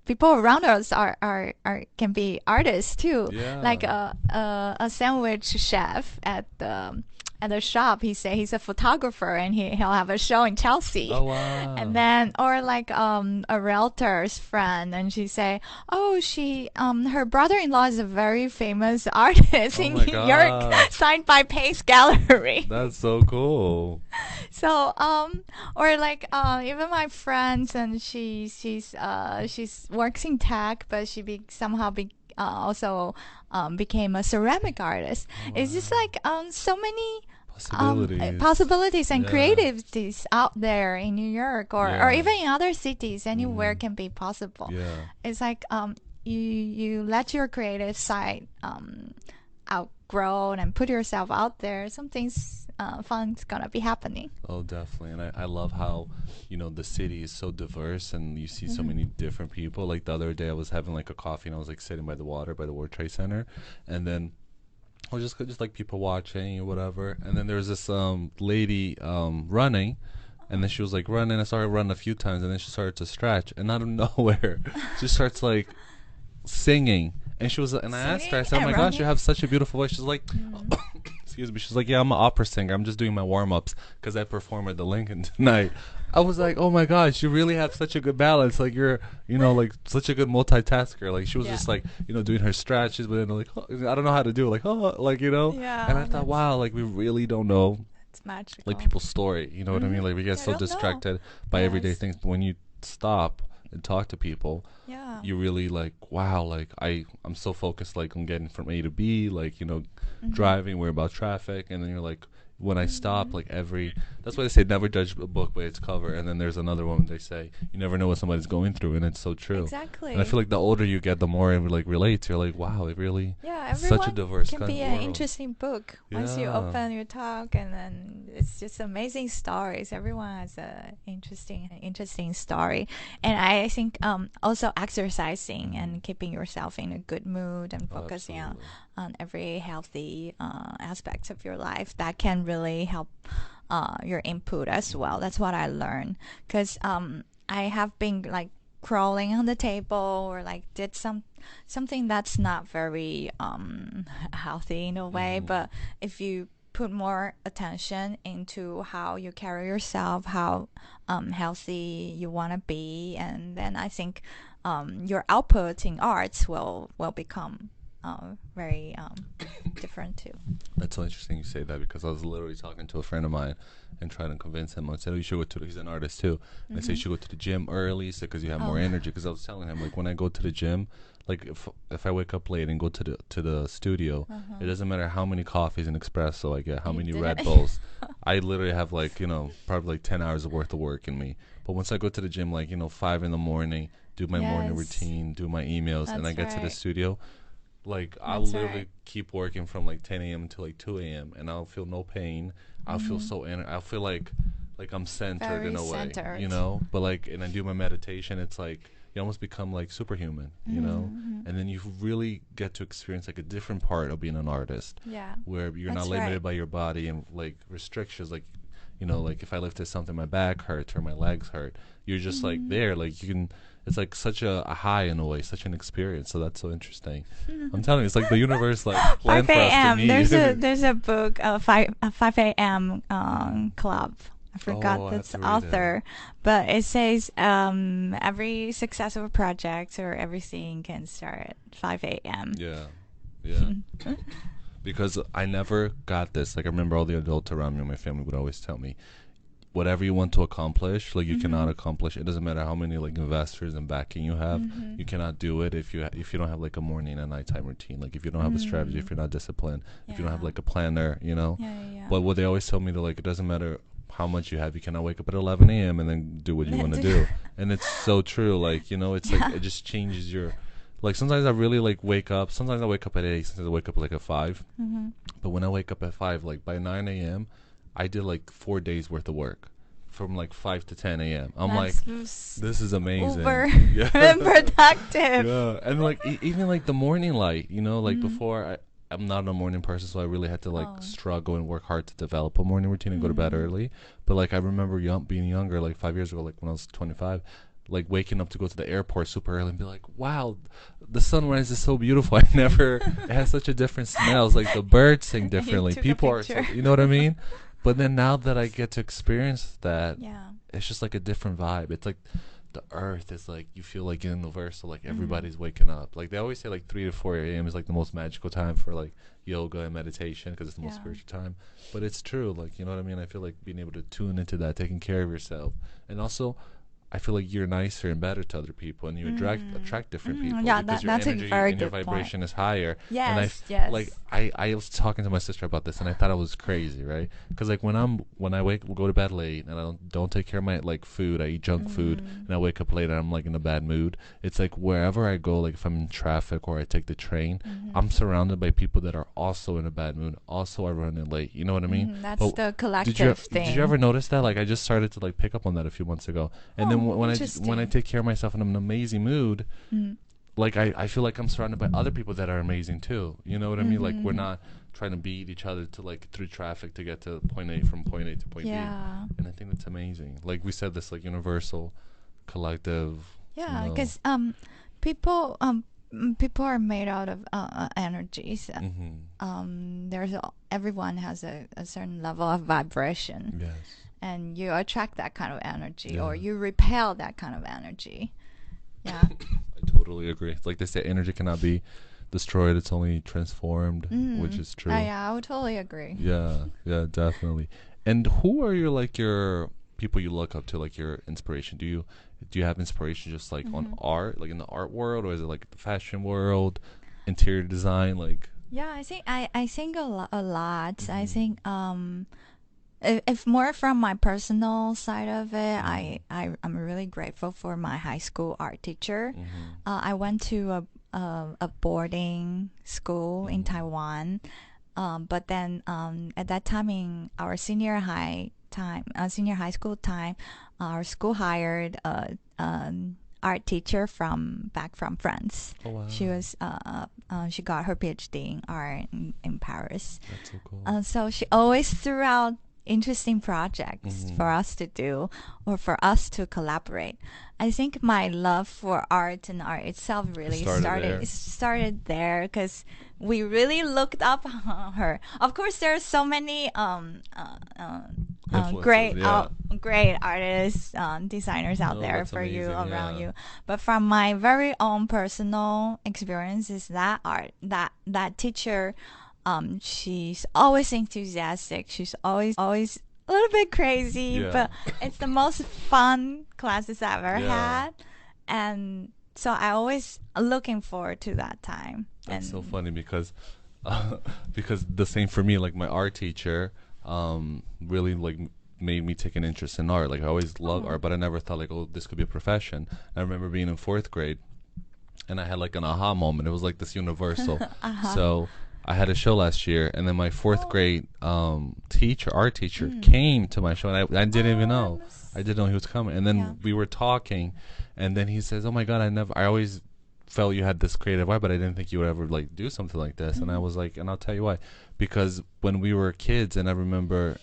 people around us are can be artists too. Yeah. Like a sandwich chef at the shop, he say he's a photographer, and he'll have a show in Chelsea. Oh wow. And then, or like a realtor's friend, and she say, oh, she her brother-in-law is a very famous artist in my New York, God. signed by Pace Gallery. That's so cool. So or like even my friends, and she's works in tech, but she somehow also became a ceramic artist. It's just like so many possibilities and creativities out there in New York, or even in other cities. Anywhere can be possible. Yeah. It's like you let your creative side outgrow and put yourself out there. Something's fun's gonna be happening. Oh, definitely. And I love how, the city is so diverse, and you see so many different people. Like the other day I was having like a coffee, and I was like sitting by the water by the World Trade Center, and then I was just like people watching or whatever. And then there was this lady running, And then she was like running. I saw her run a few times, and then she started to stretch. And out of nowhere, she starts like singing. And she was, and I asked her, I said, "Oh my gosh, you have such a beautiful voice." She's like, "Excuse me." She's like, "Yeah, I'm an opera singer. I'm just doing my warm ups because I perform at the Lincoln tonight." I was like, "Oh my gosh, you really have such a good balance. Like you're, like such a good multitasker." Like she was just like, doing her stretches, but then like, I don't know how to do it. Like, Yeah, And I thought, wow, like we really don't know it's magical. like people's story. You know what I mean? Like we get so distracted by everyday things. But when you stop and talk to people, you really like, wow, like I'm so focused like on getting from A to B, like driving, worry about traffic, and then you're like, when I stop, like that's why they say never judge a book by its cover. And then there's another one they say you never know what somebody's going through, and it's so true. Exactly. And I feel like the older you get, the more it like relates. You're like, wow, it really such a diverse can kind be of an world. interesting book once you open your talk, and then it's just amazing stories. Everyone has a interesting story, and I think also exercising and keeping yourself in a good mood and focusing on every healthy aspect of your life, that can really help your input as well. That's what I learned, because I have been like crawling on the table, or like did something that's not very healthy in a way. But if you put more attention into how you carry yourself, how healthy you want to be, and then I think your output in arts will become very different too. That's so interesting you say that, because I was literally talking to a friend of mine and trying to convince him. I said, "Oh, you should go to he's an artist too." And I said, "You should go to the gym early, so because you have more energy." Because I was telling him, like, when I go to the gym, like if I wake up late and go to the studio, it doesn't matter how many coffees and espresso I get, how many Red Bulls. I literally have like probably like 10 hours worth of work in me. But once I go to the gym, like 5 in the morning, do my morning routine, do my emails, and I get to the studio. Like, I'll literally keep working from like 10 a.m. to like 2 a.m. and I'll feel no pain. I'll feel so I'll feel like I'm centered very in a way, centered. But like, and I do my meditation. It's like you almost become like superhuman, and then you really get to experience like a different part of being an artist. Yeah, where you're not limited by your body and like restrictions. Like, like if I lifted something, my back hurts or my legs hurt. You're just like there, like you can. It's like such a high in a way, such an experience. So that's so interesting. I'm telling you, it's like the universe like planned 5 for us to a.m. meet. There's a book, 5 a.m. Club. I forgot the author, but it says every successful project or everything can start at 5 a.m. Yeah. Because I never got this. Like, I remember all the adults around me and my family would always tell me, whatever you want to accomplish, like you cannot accomplish. It doesn't matter how many like investors and backing you have. You cannot do it if you don't have like a morning and nighttime routine. Like if you don't have a strategy, if you're not disciplined, if you don't have like a planner, But what they always tell me, to like, it doesn't matter how much you have. You cannot wake up at 11 a.m. and then do what you want to do. And it's so true. Like, it's like it just changes your. Like sometimes I really like wake up. Sometimes I wake up at 8. Sometimes I wake up like at 5. But when I wake up at 5, like by 9 a.m. I did like 4 days worth of work from like 5 to 10 a.m. I'm like, this is amazing. Uber productive. Yeah, and like even like the morning light, like before I'm not a morning person, so I really had to like struggle and work hard to develop a morning routine and go to bed early. But like I remember being younger, like 5 years ago, like when I was 25, like waking up to go to the airport super early and be like, wow, the sunrise is so beautiful. It has such a different smells. Like the birds sing differently. People are, you know what I mean? But then now that I get to experience that, it's just like a different vibe. It's like the earth is like, you feel like universal, like everybody's waking up. Like they always say like 3 to 4 a.m. is like the most magical time for like yoga and meditation because it's the most spiritual time. But it's true, like, you know what I mean? I feel like being able to tune into that, taking care of yourself. And also, I feel like you're nicer and better to other people, and you attract different people. Yeah, because that's your energy a very and your good vibration point. is higher. Yes, and I was talking to my sister about this, and I thought it was crazy, right? Because like when I go to bed late and I don't take care of my like food, I eat junk food, and I wake up late and I'm like in a bad mood. It's like wherever I go, like if I'm in traffic or I take the train, I'm surrounded by people that are also in a bad mood, also are running late. You know what I mean? That's the collective thing. Did you ever notice that? Like I just started to like pick up on that a few months ago, and then when I take care of myself in an amazing mood, like I feel like I'm surrounded by other people that are amazing too. You know what I mean? Like we're not trying to beat each other to like through traffic to get to point A from point A to point B. And I think that's amazing. Like we said, this like universal collective. Yeah, you know. because people people are made out of energies. Everyone has a certain level of vibration, Yes. and you attract that kind of energy, Yeah. or you repel that kind of energy. Yeah. I totally agree. It's like they say, energy cannot be destroyed; it's only transformed, which is true. Yeah, I would totally agree. Yeah, yeah, definitely. And who are your people you look up to, like your inspiration? Do you have inspiration just like on art, like in the art world, or is it like the fashion world, interior design, like? Yeah, I think a lot. I think if more from my personal side of it, I'm really grateful for my high school art teacher. I went to a boarding school in Taiwan, but then at that time in our senior high school time, our school hired an art teacher back from France. Oh wow, She got her PhD in art in Paris. that's so cool. So she always threw out interesting projects for us to do or for us to collaborate. I think my love for art and art itself really started there because we really looked up on her. Of course, there are so many great artists, designers out there for amazing, you around yeah. you. But from my very own personal experience, is that that teacher. She's always enthusiastic. She's always a little bit crazy, Yeah. but it's the most fun classes I've ever Yeah. had, and so I always looking forward to that time. That's so funny because the same for me. Like my art teacher, really like made me take an interest in art. Like I always loved art, but I never thought like, oh, this could be a profession. I remember being in 4th grade, and I had like an aha moment. It was like this universal. So I had a show last year, and then my 4th grade art teacher, came to my show, and I didn't even know. I didn't know he was coming. And then we were talking, and then he says, "Oh my God, I always felt you had this creative art, but I didn't think you would ever like do something like this." And I was like, and I'll tell you why, because when we were kids, and I remember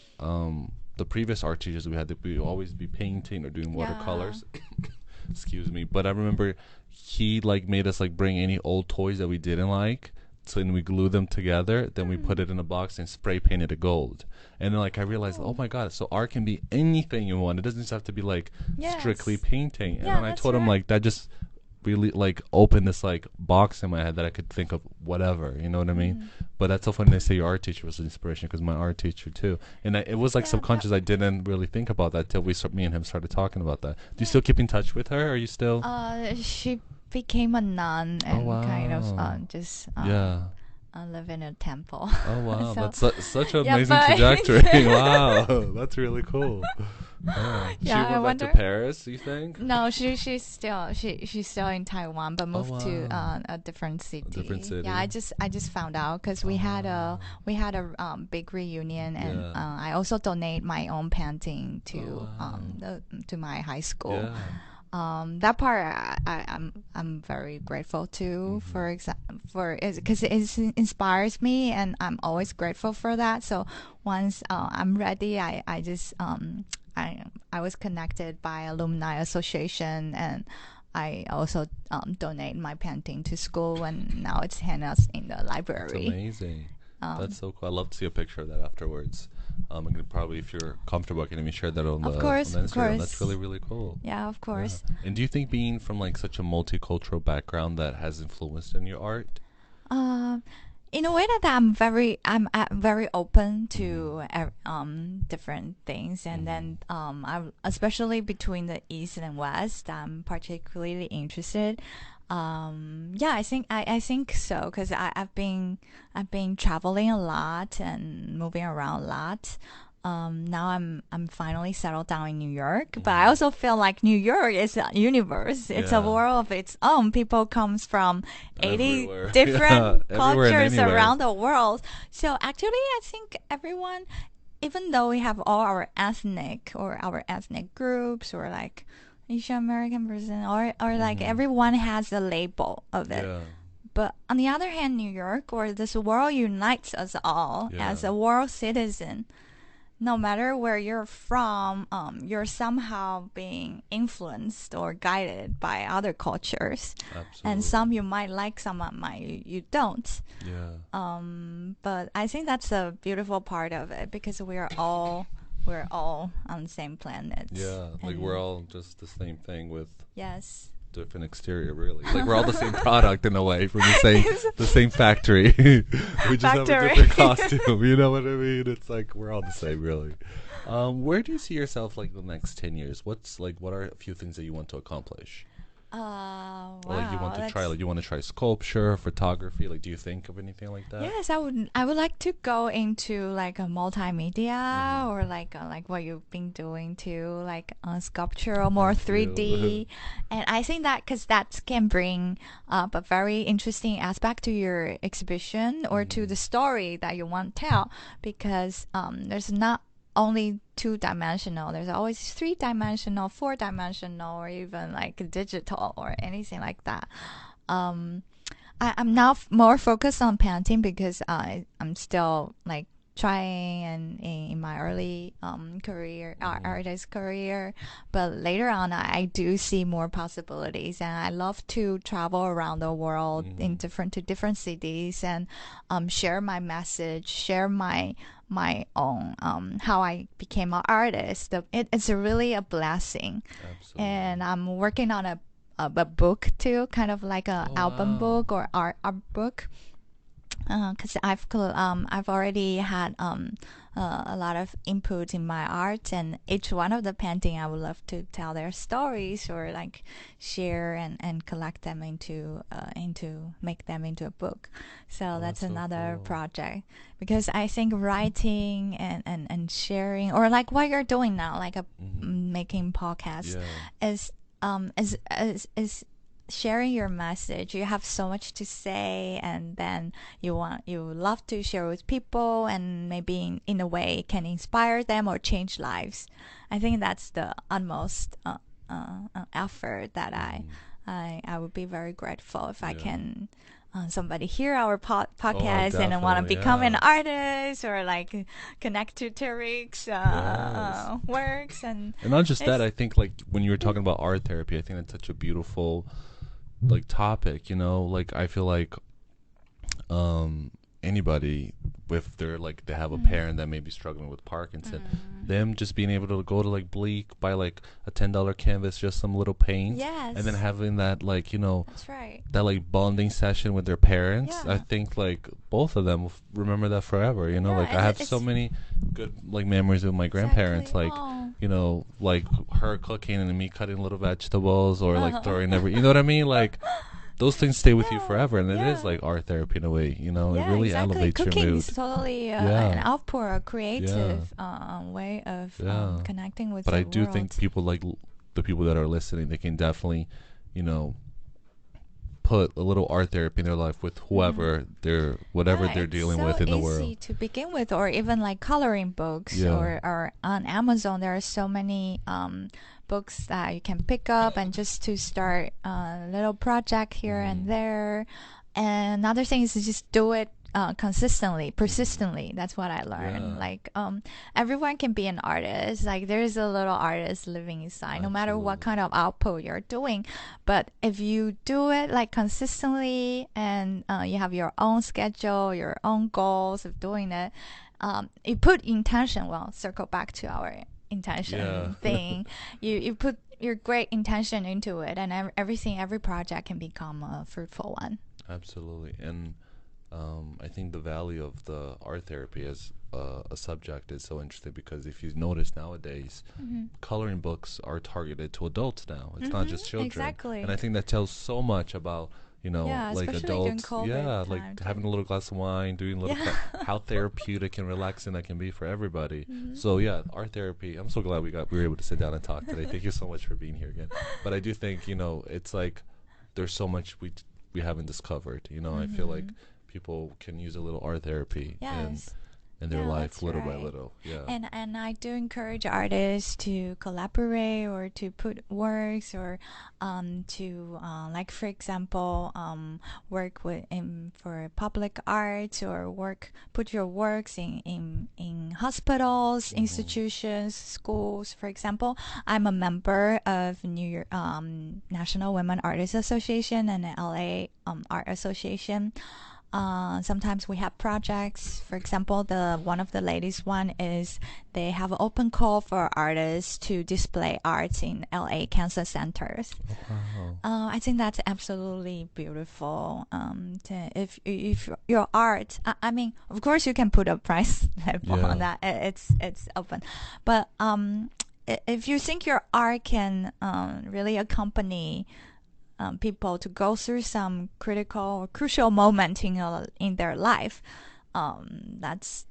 the previous art teachers we had, we would always be painting or doing watercolors. Excuse me, but I remember he like made us like bring any old toys that we didn't like. So then we glue them together, then we put it in a box and spray painted it gold. And then like I realized, oh my God, so art can be anything you want. It doesn't just have to be like strictly painting. And then I told him like that just really like opened this like box in my head that I could think of whatever, you know what I mean? But that's so funny they say your art teacher was an inspiration, because my art teacher too. And it was like subconscious. I didn't really think about that till me and him started talking about that. Do you still keep in touch with her? Are you still? She became a nun and kind of just live in a temple. Oh wow, So- that's such an Yeah, amazing but- trajectory. Wow, that's really cool. Yeah. Yeah, She I went back wonder- to Paris, you think? No, she's still in Taiwan, but moved to wow. a different city. different city. Yeah, I just found out because we had a big reunion, and Yeah. I also donate my own painting to wow. to my high school. Yeah. That part I'm very grateful to for because it inspires me, and I'm always grateful for that. So once I'm ready, I just I was connected by alumni association, and I also donate my painting to school, and now it's hanging in the That's library. amazing. That's so cool. I'd love to see a picture of that afterwards. I'm gonna probably, if you're comfortable, can you share that on Of the course, on the of Instagram? course. That's really, really cool. Yeah, of course. Yeah. And do you think being from like such a multicultural background that has influenced in your art? In a way that I'm very open to different things, and then especially between the East and West, I'm particularly interested. I think so, because I've been traveling a lot and moving around a lot. Now I'm finally settled down in New York, but I also feel like New York is a universe. It's a Yeah. world of its own. People comes from 80 Everywhere. different Yeah, everywhere and cultures anywhere. around the world. So actually, I think everyone, even though we have all our ethnic groups, or like Asian American person, or like everyone has a label of it. Yeah. But on the other hand, New York or this world unites us all as Yeah. a world citizen. No matter where you're from, you're somehow being influenced or guided by other cultures. And Absolutely. some you might like, some might you don't. Yeah. But I think that's a beautiful part of it because we're all on the same planet. Yeah. Like And we're all just the same thing with yes. different exterior, really. Like we're all the same product in a way from the same factory. We just have a Factory. different costume. You know what I mean? It's like we're all the same, really. Where do you see yourself like the next 10 years? What are a few things that you want to accomplish? Wow. Or, like you want to try, that's- like you want to try sculpture, photography. Like, do you think of anything like that? Yes, I would like to go into like a multimedia Mhm. or like what you've been doing too, like sculpture or more Thank you. 3D. And I think that because that can bring up a very interesting aspect to your exhibition or to the story that you want to tell. Because there's not only two-dimensional. There's always three-dimensional, four-dimensional, or even like digital or anything like that. I'm now more focused on painting because I'm still like trying and in my early career, artist career. But later on, I do see more possibilities, and I love to travel around the world in different cities and share my message, share my own how I became an artist. It's really a blessing, Absolutely. and I'm working on a book too, kind of like a Oh, album wow. book or art book. Because I've already had a lot of input in my art, and each one of the painting I would love to tell their stories or like share and collect them into make them into a book. So Oh, that's that's so another cool. project because I think writing and sharing or like what you're doing now, like making podcasts, Yeah. is sharing your message. You have so much to say, and then you love to share with people, and maybe in a way it can inspire them or change lives. I think that's the utmost effort that I would be very grateful if I Yeah. can. Somebody hear our Oh, podcast and want to definitely, become an yeah. artist or like connect to Tarik's Yes. works and And not just that, it's I think like when you were talking about art therapy, I think that's such a beautiful like topic, you know? Like I feel like anybody if they're like they have a parent that may be struggling with Parkinson, them just being able to go to like Bleak, buy like a $10 canvas, just some little paint, yes, and then having that like, you know, that's right. that like bonding session with their parents. Yeah. I think like both of them will remember that forever, you know. Yeah, Like I and have so it's many good like memories with my grandparents, exactly. like Oh. you know, like her cooking and me cutting little vegetables or like throwing every, you know what I mean, like those things stay with you Yeah, forever, and it is yeah. like art therapy in a way, you know. It Yeah, really exactly. elevates your Cooking mood. is totally an Yeah. outpour, a creative way of Yeah. connecting with But the I do world. think people like the people that are listening, they can definitely, you know, put a little art therapy in their life with whoever they're whatever Yeah, they're it's dealing so with in the easy world. to begin with, or even like coloring books, Yeah. or on Amazon there are so many books that you can pick up and just to start a little project here and there. And another thing is to just do it consistently, persistently. That's what I learned. Yeah. Like everyone can be an artist. Like there's a little artist living inside, no matter what Absolutely. kind of output you're doing. But if you do it like consistently and you have your own schedule, your own goals of doing it, you put intention. Well, circle back to our intention Yeah. thing. You put your great intention into it, and every project can become a fruitful one. Absolutely. And I think the value of the art therapy as a subject is so interesting because if you notice nowadays, coloring books are targeted to adults now. It's not just children. Exactly. And I think that tells so much about, you know, Yeah, like especially during adults. COVID Yeah, time, like too. having a little glass of wine, doing a little Yeah. how therapeutic and relaxing that can be for everybody. So yeah, art therapy. I'm so glad we were able to sit down and talk today. Thank you so much for being here again. But I do think, you know, it's like there's so much we haven't discovered. You know, I feel like people can use a little art therapy and Yes. in their Yeah, life that's little by right. little. Yeah. And I do encourage artists to collaborate or to put works or to like for example work with in for public arts or work put your works in hospitals, institutions, schools. For example, I'm a member of New York National Women Artists Association and the LA Art Association. Sometimes we have projects. For example, the one of the latest one is they have an open call for artists to display arts in LA cancer centers. Wow. I think that's absolutely beautiful. If your art, I mean, of course you can put a price level Yeah. on that. It's open, but if you think your art can really accompany people to go through some critical or crucial moment in their life, that's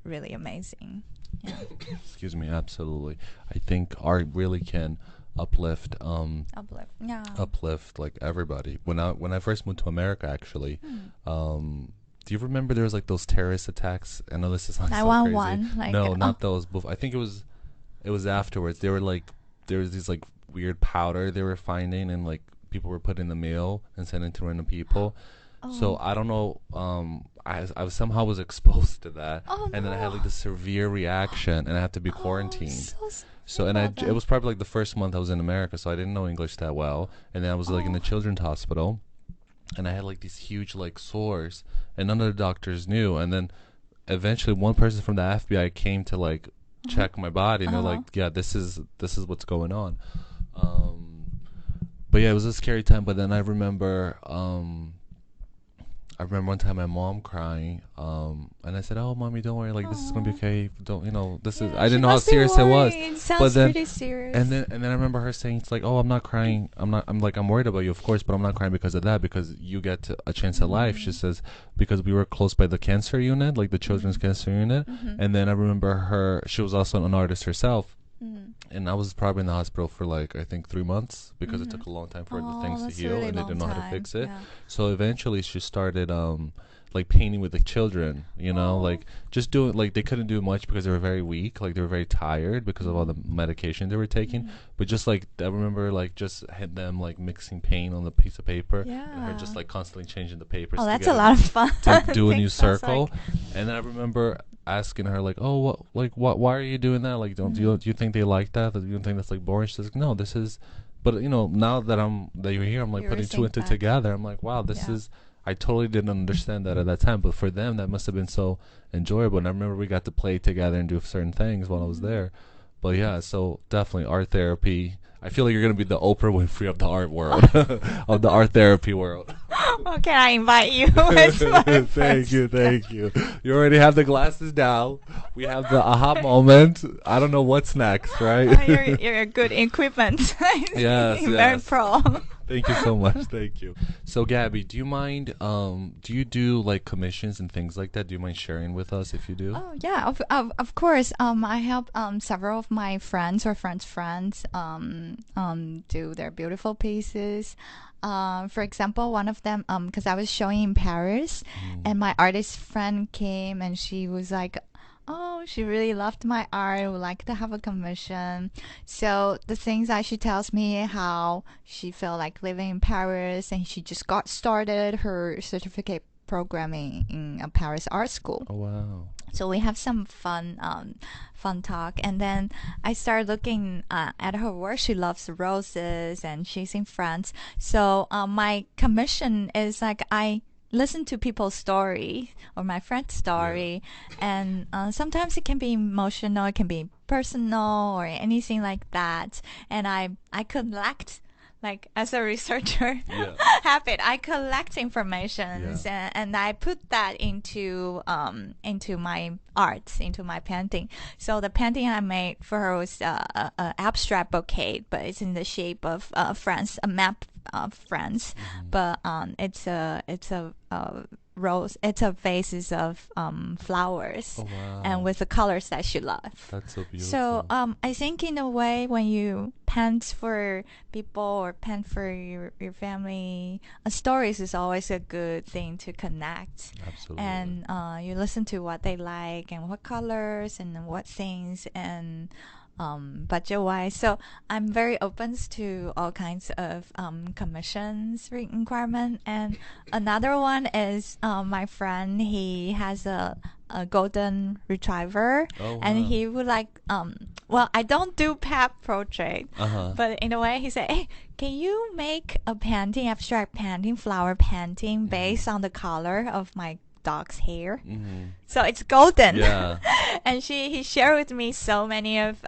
really amazing. Yeah. Excuse me. Absolutely. I think art really can uplift Uplift. Yeah. uplift like everybody. When I first moved to America, actually, do you remember there was like those terrorist attacks? I know this is like so crazy. 911. Like No, oh, not those. I think it was afterwards. They were like there was these like weird powder they were finding, and like people were putting in the mail and sending to random people. So oh, I don't know. I somehow was exposed to that, oh and then I had no. like this severe reaction, and I had to be Oh, quarantined. so sorry So and about it that. was probably like the first month I was in America, so I didn't know English that well, and then I was like in the Oh. children's hospital, and I had like these huge like sores, and none of the doctors knew. And then eventually, one person from the FBI came to like check my body, and they're Uh-huh. like, "Yeah, this is what's going on." But yeah, it was a scary time. But then I remember one time my mom crying, and I said, "Oh, mommy, don't worry. Like this is gonna be Oh. okay. Don't this is." Yeah, I she didn't know how must be serious it was. worried. But Sounds then, pretty serious. and then I remember her saying, "It's like, oh, I'm not crying. I'm like, I'm worried about you, of course, but I'm not crying because of that. Because you get a chance at life." She says, "Because we were close by the cancer unit, like the children's cancer unit." And then I remember her. She was also an artist herself. And I was probably in the hospital for like I think 3 months because it took a long time for the Oh, things to that's a heal, really and they long didn't know how to time. fix it. Yeah. So eventually she started like painting with the children, Oh. like just doing like they couldn't do much because they were very weak, like they were very tired because of all the medication they were taking. But just like I remember like just had them like mixing paint on the piece of paper, and her just Yeah. like constantly changing the papers Oh, to that's get a it lot of fun. to do a Think new sounds circle. like- And then I remember asking her like, "Oh, what why are you doing that? Like, do you think they like that? Do you think that's like boring?" She's like, "No, this is." But now that you're here, I'm like You putting two rethink and two back. together. I'm like, wow, this Yeah. is. I totally didn't understand that at that time, but for them, that must have been so enjoyable. And I remember we got to play together and do certain things while I was there. But yeah, so definitely art therapy. I feel like you're gonna be the Oprah Winfrey of the art world, of the art therapy world. Oh, can I invite you as my Thank you, first thank you. You already have the glasses down. We have the aha moment. I don't know what's next, right? Oh, you're a good equipment. Yes, Very yes. pro. Thank you so much. Thank you. So, Gabby, do you mind? Do you do like commissions and things like that? Do you mind sharing with us if you do? Oh yeah, of course. I help several of my friends or friends do their beautiful pieces. For example, one of them because I was showing in Paris, and my artist friend came and she was like, "Oh, she really loved my art. Would like to have a commission." So the things that she tells me how she felt like living in Paris, and she just got started her certificate programming in a Paris art school. Oh wow. So we have some fun talk, and then I started looking at her work. She loves roses, and she's in France. So my commission is like I listen to people's story or my friend's story, and sometimes it can be emotional, it can be personal, or anything like that. And I collect. Like as a researcher Yeah. habit, I collect information and I put that into my art, into my painting. So the painting I made for her was a abstract bouquet, but it's in the shape of France, a map of France. But it's a rose. It's a vases of flowers, Oh wow. and with the colors that she loves. That's so beautiful. So I think in a way when you pens for people or pen for your family. Stories is always a good thing to connect. Absolutely. And you listen to what they like and what colors and what things and budget wise. So I'm very open to all kinds of commissions requirement. And another one is my friend. He has a golden retriever, Oh, and wow. he would like well, I don't do pet portrait, Uh-huh. but in a way he said, hey, can you make a painting, abstract painting, flower painting based on the color of my dog's hair? Mm-hmm. So it's golden. Yeah. And he shared with me so many of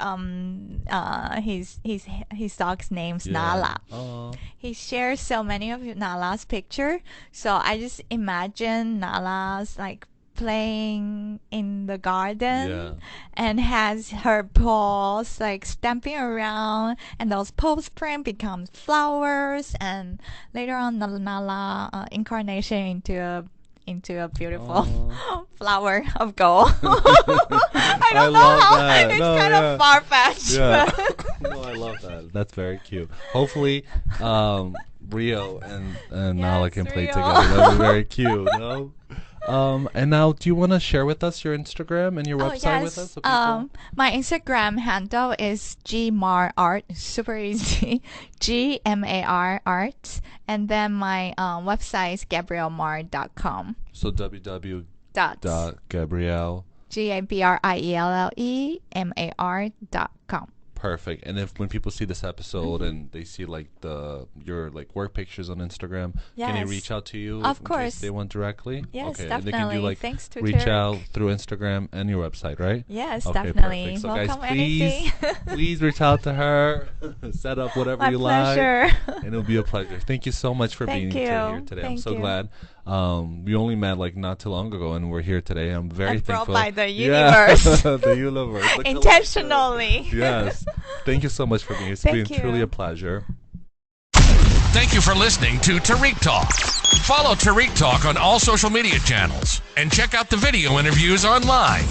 his dog's names, Nala. Oh. He shares so many of Nala's picture. So I just imagine Nala's like playing in the garden, Yeah. and has her paws like stamping around, and those paws print becomes flowers, and later on the Nala incarnation into a beautiful flower of gold. I don't know love how. that. It's No, kind yeah. of far fetched. Yeah. No, I love that. That's very cute. Hopefully, Rio and Nala can play Rio. together. That'd be very cute. No? And now, do you want to share with us your Instagram and your website with us? So people- My Instagram handle is gmarart. Super easy. GMAR art. And then my website is gabriellemar.com. So www. Dot. Gabrielle. GABRIELLEMAR.com. Perfect. And if when people see this episode and they see like your like work pictures on Instagram, can they Yes. reach out to you? Of in course. case they want directly. Yes, okay. definitely. And they can do like Thanks to reach Tarik. out through Instagram and your website, right? Yes, Okay, definitely. perfect. So Welcome guys, please, anything. please reach out to her. Set up whatever My you pleasure. like, and it'll be a pleasure. Thank you so much for being Thank here you. today. I'm Thank so you. glad. We only met like not too long ago, and we're here today. I'm very I'm brought thankful. by the Yeah, universe. the universe. The collective. Intentionally. Yes. Thank you so much for being here. It's Thank been truly you. a pleasure. Thank you for listening to Tarik Talk. Follow Tarik Talk on all social media channels and check out the video interviews online.